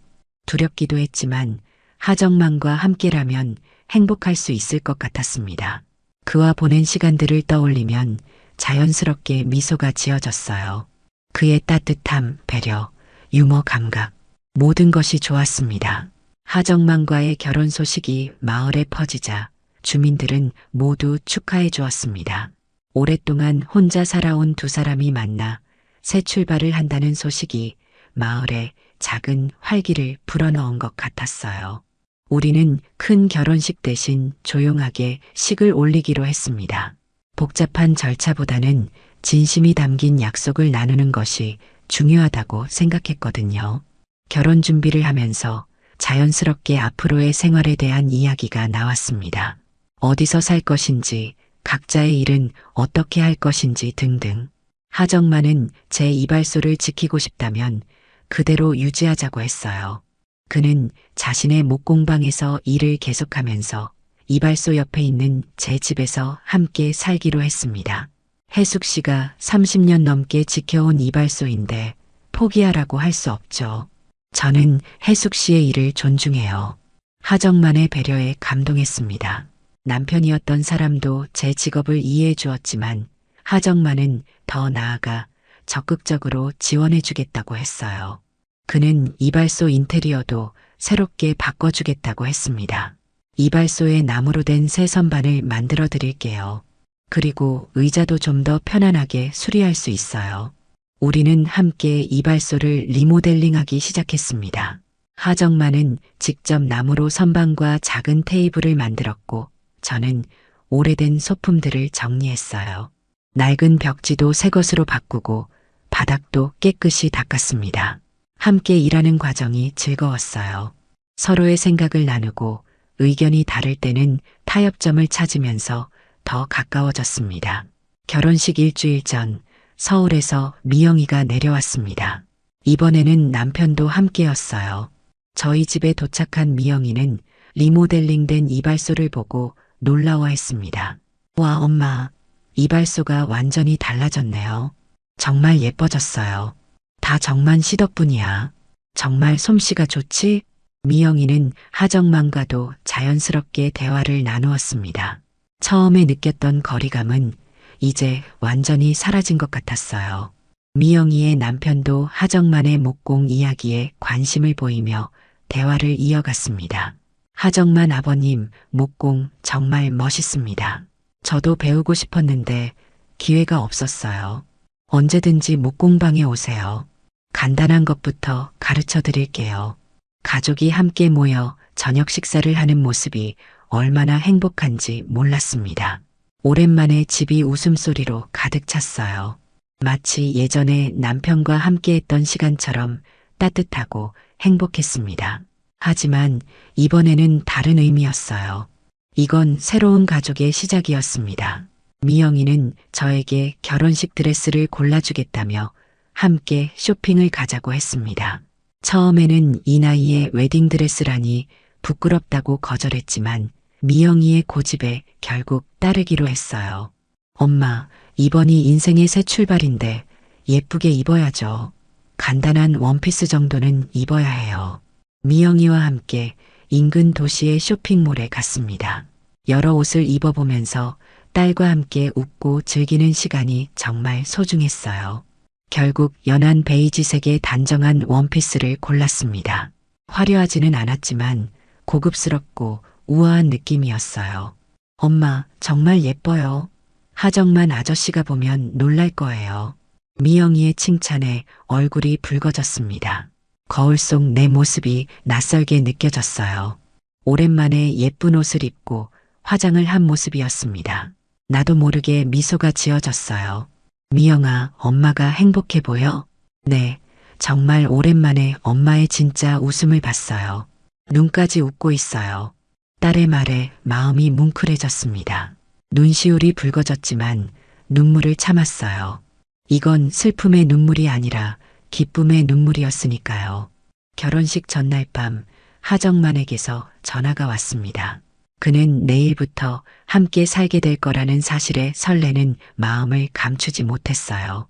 두렵기도 했지만 하정만과 함께라면 행복할 수 있을 것 같았습니다. 그와 보낸 시간들을 떠올리면 자연스럽게 미소가 지어졌어요. 그의 따뜻함, 배려, 유머 감각, 모든 것이 좋았습니다. 하정만과의 결혼 소식이 마을에 퍼지자 주민들은 모두 축하해 주었습니다. 오랫동안 혼자 살아온 두 사람이 만나 새 출발을 한다는 소식이 마을에 작은 활기를 불어넣은 것 같았어요. 우리는 큰 결혼식 대신 조용하게 식을 올리기로 했습니다. 복잡한 절차보다는 진심이 담긴 약속을 나누는 것이 중요하다고 생각했거든요. 결혼 준비를 하면서 자연스럽게 앞으로의 생활에 대한 이야기가 나왔습니다. 어디서 살 것인지, 각자의 일은 어떻게 할 것인지 등등. 하정만은 제 이발소를 지키고 싶다면 그대로 유지하자고 했어요. 그는 자신의 목공방에서 일을 계속하면서 이발소 옆에 있는 제 집에서 함께 살기로 했습니다. 혜숙 씨가 30년 넘게 지켜온 이발소인데 포기하라고 할 수 없죠. 저는 혜숙 씨의 일을 존중해요. 하정만의 배려에 감동했습니다. 남편이었던 사람도 제 직업을 이해해 주었지만 하정만은 더 나아가 적극적으로 지원해 주겠다고 했어요. 그는 이발소 인테리어도 새롭게 바꿔주겠다고 했습니다. 이발소에 나무로 된 새 선반을 만들어 드릴게요. 그리고 의자도 좀 더 편안하게 수리할 수 있어요. 우리는 함께 이발소를 리모델링하기 시작했습니다. 하정만은 직접 나무로 선반과 작은 테이블을 만들었고 저는 오래된 소품들을 정리했어요. 낡은 벽지도 새 것으로 바꾸고 바닥도 깨끗이 닦았습니다. 함께 일하는 과정이 즐거웠어요. 서로의 생각을 나누고 의견이 다를 때는 타협점을 찾으면서 더 가까워졌습니다. 결혼식 일주일 전 서울에서 미영이가 내려왔습니다. 이번에는 남편도 함께였어요. 저희 집에 도착한 미영이는 리모델링된 이발소를 보고 놀라워했습니다. 와, 엄마, 이발소가 완전히 달라졌네요. 정말 예뻐졌어요. 다 정만 씨 덕분이야. 정말 솜씨가 좋지? 미영이는 하정만과도 자연스럽게 대화를 나누었습니다. 처음에 느꼈던 거리감은 이제 완전히 사라진 것 같았어요. 미영이의 남편도 하정만의 목공 이야기에 관심을 보이며 대화를 이어갔습니다. 하정만 아버님, 목공 정말 멋있습니다. 저도 배우고 싶었는데 기회가 없었어요. 언제든지 목공방에 오세요. 간단한 것부터 가르쳐 드릴게요. 가족이 함께 모여 저녁 식사를 하는 모습이 얼마나 행복한지 몰랐습니다. 오랜만에 집이 웃음소리로 가득 찼어요. 마치 예전에 남편과 함께했던 시간처럼 따뜻하고 행복했습니다. 하지만 이번에는 다른 의미였어요. 이건 새로운 가족의 시작이었습니다. 미영이는 저에게 결혼식 드레스를 골라주겠다며 함께 쇼핑을 가자고 했습니다. 처음에는 이 나이에 웨딩드레스라니 부끄럽다고 거절했지만 미영이의 고집에 결국 따르기로 했어요. 엄마, 이번이 인생의 새 출발인데 예쁘게 입어야죠. 간단한 원피스 정도는 입어야 해요. 미영이와 함께 인근 도시의 쇼핑몰에 갔습니다. 여러 옷을 입어보면서 딸과 함께 웃고 즐기는 시간이 정말 소중했어요. 결국 연한 베이지색의 단정한 원피스를 골랐습니다. 화려하지는 않았지만 고급스럽고 우아한 느낌이었어요. 엄마, 정말 예뻐요. 하정만 아저씨가 보면 놀랄 거예요. 미영이의 칭찬에 얼굴이 붉어졌습니다. 거울 속 내 모습이 낯설게 느껴졌어요. 오랜만에 예쁜 옷을 입고 화장을 한 모습이었습니다. 나도 모르게 미소가 지어졌어요. 미영아, 엄마가 행복해 보여? 네, 정말 오랜만에 엄마의 진짜 웃음을 봤어요. 눈까지 웃고 있어요. 딸의 말에 마음이 뭉클해졌습니다. 눈시울이 붉어졌지만 눈물을 참았어요. 이건 슬픔의 눈물이 아니라 기쁨의 눈물이었으니까요. 결혼식 전날 밤 하정만에게서 전화가 왔습니다. 그는 내일부터 함께 살게 될 거라는 사실에 설레는 마음을 감추지 못했어요.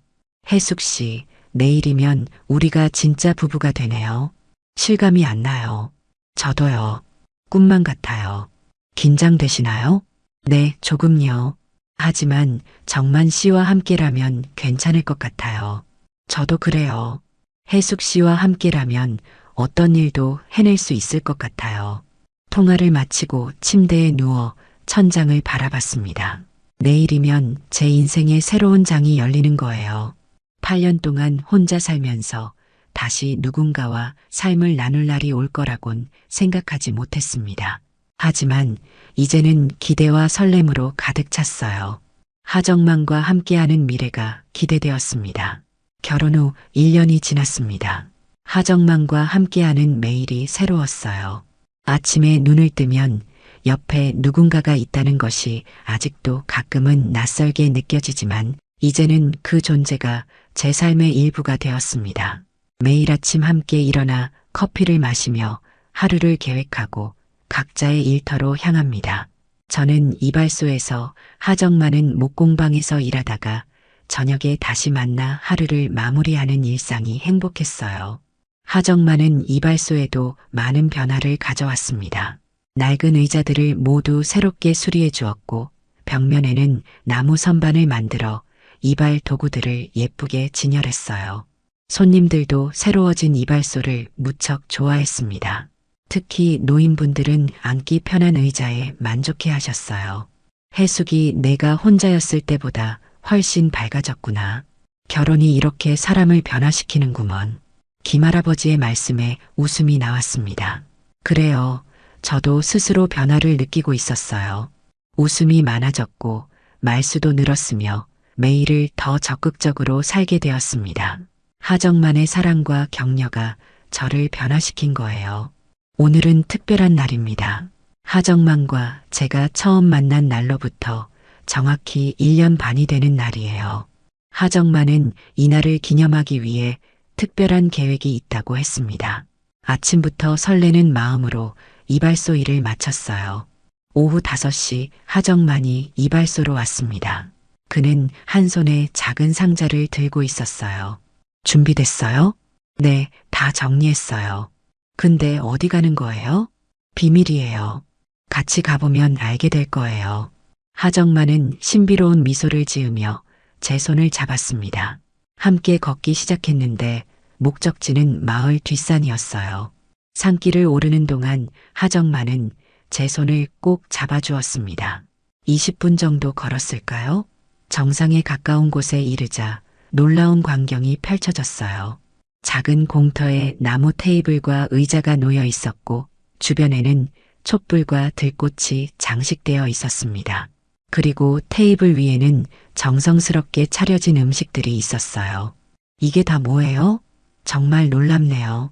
혜숙 씨, 내일이면 우리가 진짜 부부가 되네요. 실감이 안 나요. 저도요. 꿈만 같아요. 긴장되시나요? 네, 조금요. 하지만 정만 씨와 함께라면 괜찮을 것 같아요. 저도 그래요. 혜숙 씨와 함께라면 어떤 일도 해낼 수 있을 것 같아요. 통화를 마치고 침대에 누워 천장을 바라봤습니다. 내일이면 제 인생의 새로운 장이 열리는 거예요. 8년 동안 혼자 살면서 다시 누군가와 삶을 나눌 날이 올 거라곤 생각하지 못했습니다. 하지만 이제는 기대와 설렘으로 가득 찼어요. 하정만과 함께하는 미래가 기대되었습니다. 결혼 후 1년이 지났습니다. 하정만과 함께하는 매일이 새로웠어요. 아침에 눈을 뜨면 옆에 누군가가 있다는 것이 아직도 가끔은 낯설게 느껴지지만 이제는 그 존재가 제 삶의 일부가 되었습니다. 매일 아침 함께 일어나 커피를 마시며 하루를 계획하고 각자의 일터로 향합니다. 저는 이발소에서, 하정만은 목공방에서 일하다가 저녁에 다시 만나 하루를 마무리하는 일상이 행복했어요. 하정만은 이발소에도 많은 변화를 가져왔습니다. 낡은 의자들을 모두 새롭게 수리해 주었고 벽면에는 나무 선반을 만들어 이발 도구들을 예쁘게 진열했어요. 손님들도 새로워진 이발소를 무척 좋아했습니다. 특히 노인분들은 앉기 편한 의자에 만족해 하셨어요. 혜숙이 내가 혼자였을 때보다 훨씬 밝아졌구나. 결혼이 이렇게 사람을 변화시키는구먼. 김할아버지의 말씀에 웃음이 나왔습니다. 그래요. 저도 스스로 변화를 느끼고 있었어요. 웃음이 많아졌고 말수도 늘었으며 매일을 더 적극적으로 살게 되었습니다. 하정만의 사랑과 격려가 저를 변화시킨 거예요. 오늘은 특별한 날입니다. 하정만과 제가 처음 만난 날로부터 정확히 1년 반이 되는 날이에요. 하정만은 이날을 기념하기 위해 특별한 계획이 있다고 했습니다. 아침부터 설레는 마음으로 이발소 일을 마쳤어요. 오후 5시 하정만이 이발소로 왔습니다. 그는 한 손에 작은 상자를 들고 있었어요. 준비됐어요? 네, 다 정리했어요. 근데 어디 가는 거예요? 비밀이에요. 같이 가보면 알게 될 거예요. 하정만은 신비로운 미소를 지으며 제 손을 잡았습니다. 함께 걷기 시작했는데 목적지는 마을 뒷산이었어요. 산길을 오르는 동안 하정만은 제 손을 꼭 잡아주었습니다. 20분 정도 걸었을까요? 정상에 가까운 곳에 이르자 놀라운 광경이 펼쳐졌어요. 작은 공터에 나무 테이블과 의자가 놓여 있었고 주변에는 촛불과 들꽃이 장식되어 있었습니다. 그리고 테이블 위에는 정성스럽게 차려진 음식들이 있었어요. 이게 다 뭐예요? 정말 놀랍네요.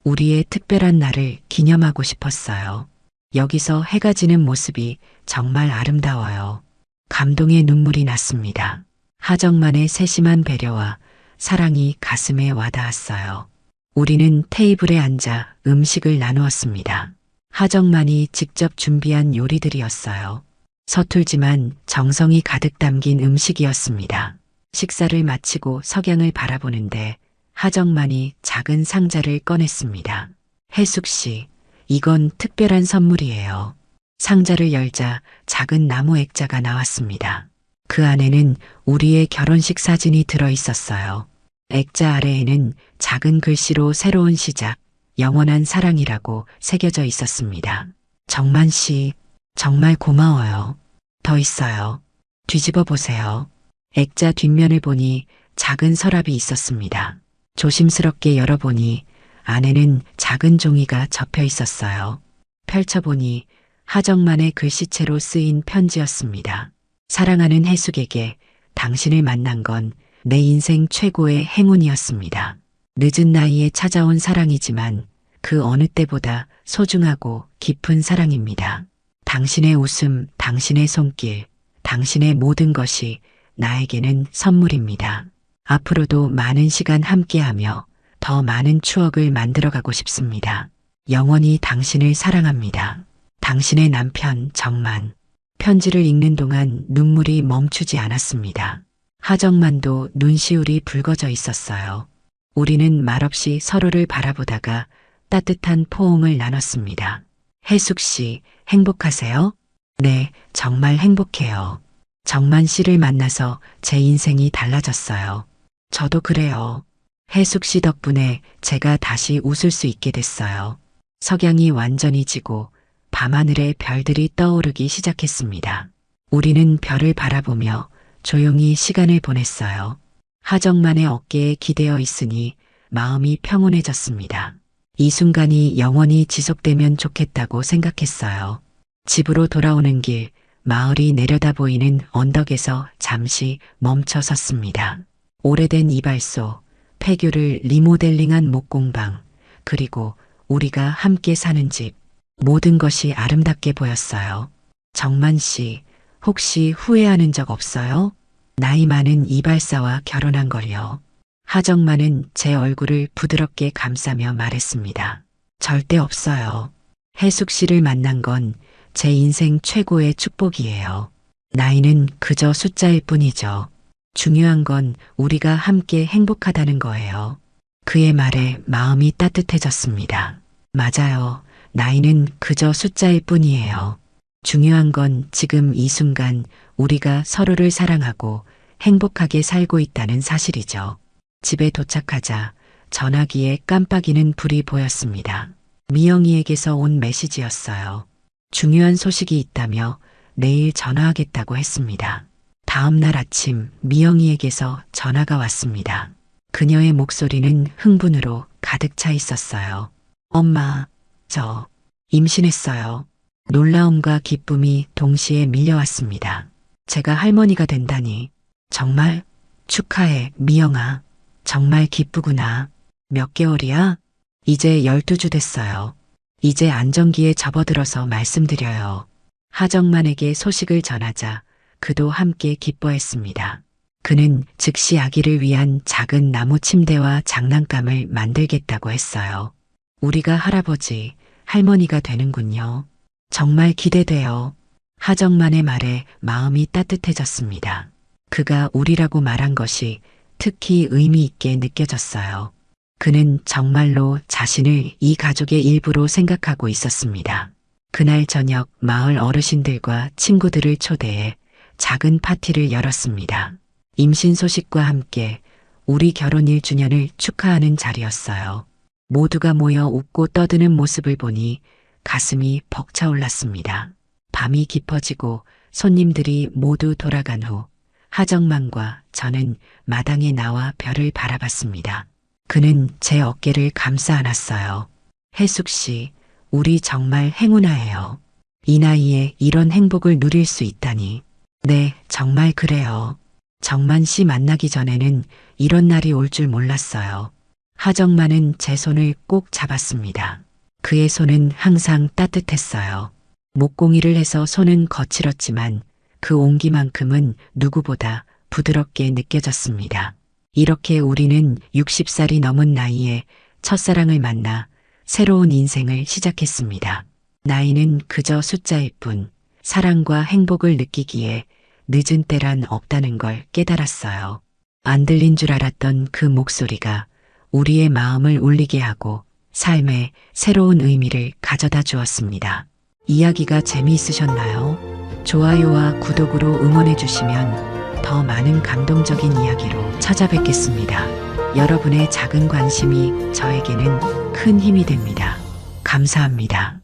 우리의 특별한 날을 기념하고 싶었어요. 여기서 해가 지는 모습이 정말 아름다워요. 감동의 눈물이 났습니다. 하정만의 세심한 배려와 사랑이 가슴에 와닿았어요. 우리는 테이블에 앉아 음식을 나누었습니다. 하정만이 직접 준비한 요리들이었어요. 서툴지만 정성이 가득 담긴 음식이었습니다. 식사를 마치고 석양을 바라보는데 하정만이 작은 상자를 꺼냈습니다. 혜숙 씨, 이건 특별한 선물이에요. 상자를 열자 작은 나무 액자가 나왔습니다. 그 안에는 우리의 결혼식 사진이 들어 있었어요. 액자 아래에는 작은 글씨로 새로운 시작, 영원한 사랑이라고 새겨져 있었습니다. 정만 씨, 정말 고마워요. 더 있어요. 뒤집어 보세요. 액자 뒷면을 보니 작은 서랍이 있었습니다. 조심스럽게 열어보니 안에는 작은 종이가 접혀 있었어요. 펼쳐보니 하정만의 글씨체로 쓰인 편지였습니다. 사랑하는 혜숙에게 당신을 만난 건 내 인생 최고의 행운이었습니다. 늦은 나이에 찾아온 사랑이지만 그 어느 때보다 소중하고 깊은 사랑입니다. 당신의 웃음, 당신의 손길, 당신의 모든 것이 나에게는 선물입니다. 앞으로도 많은 시간 함께하며 더 많은 추억을 만들어가고 싶습니다. 영원히 당신을 사랑합니다. 당신의 남편 정만. 편지를 읽는 동안 눈물이 멈추지 않았습니다. 하정만도 눈시울이 붉어져 있었어요. 우리는 말없이 서로를 바라보다가 따뜻한 포옹을 나눴습니다. 혜숙 씨, 행복하세요? 네, 정말 행복해요. 정만 씨를 만나서 제 인생이 달라졌어요. 저도 그래요. 혜숙 씨 덕분에 제가 다시 웃을 수 있게 됐어요. 석양이 완전히 지고 밤하늘에 별들이 떠오르기 시작했습니다. 우리는 별을 바라보며 조용히 시간을 보냈어요. 하정만의 어깨에 기대어 있으니 마음이 평온해졌습니다. 이 순간이 영원히 지속되면 좋겠다고 생각했어요. 집으로 돌아오는 길, 마을이 내려다 보이는 언덕에서 잠시 멈춰 섰습니다. 오래된 이발소, 폐교를 리모델링한 목공방, 그리고 우리가 함께 사는 집, 모든 것이 아름답게 보였어요. 정만 씨, 혹시 후회하는 적 없어요? 나이 많은 이발사와 결혼한 걸요. 하정만은 제 얼굴을 부드럽게 감싸며 말했습니다. 절대 없어요. 혜숙 씨를 만난 건 제 인생 최고의 축복이에요. 나이는 그저 숫자일 뿐이죠. 중요한 건 우리가 함께 행복하다는 거예요. 그의 말에 마음이 따뜻해졌습니다. 맞아요. 나이는 그저 숫자일 뿐이에요. 중요한 건 지금 이 순간 우리가 서로를 사랑하고 행복하게 살고 있다는 사실이죠. 집에 도착하자 전화기에 깜빡이는 불이 보였습니다. 미영이에게서 온 메시지였어요. 중요한 소식이 있다며 내일 전화하겠다고 했습니다. 다음 날 아침 미영이에게서 전화가 왔습니다. 그녀의 목소리는 흥분으로 가득 차 있었어요. 엄마, 저 임신했어요. 놀라움과 기쁨이 동시에 밀려왔습니다. 제가 할머니가 된다니. 정말 축하해, 미영아. 정말 기쁘구나. 몇 개월이야? 이제 12주 됐어요. 이제 안정기에 접어들어서 말씀드려요. 하정만에게 소식을 전하자 그도 함께 기뻐했습니다. 그는 즉시 아기를 위한 작은 나무 침대와 장난감을 만들겠다고 했어요. 우리가 할아버지, 할머니가 되는군요. 정말 기대돼요. 하정만의 말에 마음이 따뜻해졌습니다. 그가 우리라고 말한 것이 특히 의미 있게 느껴졌어요. 그는 정말로 자신을 이 가족의 일부로 생각하고 있었습니다. 그날 저녁 마을 어르신들과 친구들을 초대해 작은 파티를 열었습니다. 임신 소식과 함께 우리 결혼 1주년을 축하하는 자리였어요. 모두가 모여 웃고 떠드는 모습을 보니 가슴이 벅차올랐습니다. 밤이 깊어지고 손님들이 모두 돌아간 후 하정만과 저는 마당에 나와 별을 바라봤습니다. 그는 제 어깨를 감싸 안았어요. 혜숙 씨, 우리 정말 행운아예요. 이 나이에 이런 행복을 누릴 수 있다니. 네, 정말 그래요. 정만 씨 만나기 전에는 이런 날이 올 줄 몰랐어요. 하정만은 제 손을 꼭 잡았습니다. 그의 손은 항상 따뜻했어요. 목공일을 해서 손은 거칠었지만 그 온기만큼은 누구보다 부드럽게 느껴졌습니다. 이렇게 우리는 60살이 넘은 나이에 첫사랑을 만나 새로운 인생을 시작했습니다. 나이는 그저 숫자일 뿐 사랑과 행복을 느끼기에 늦은 때란 없다는 걸 깨달았어요. 안 들린 줄 알았던 그 목소리가 우리의 마음을 울리게 하고 삶에 새로운 의미를 가져다 주었습니다. 이야기가 재미있으셨나요? 좋아요와 구독으로 응원해 주시면 더 많은 감동적인 이야기로 찾아뵙겠습니다. 여러분의 작은 관심이 저에게는 큰 힘이 됩니다. 감사합니다.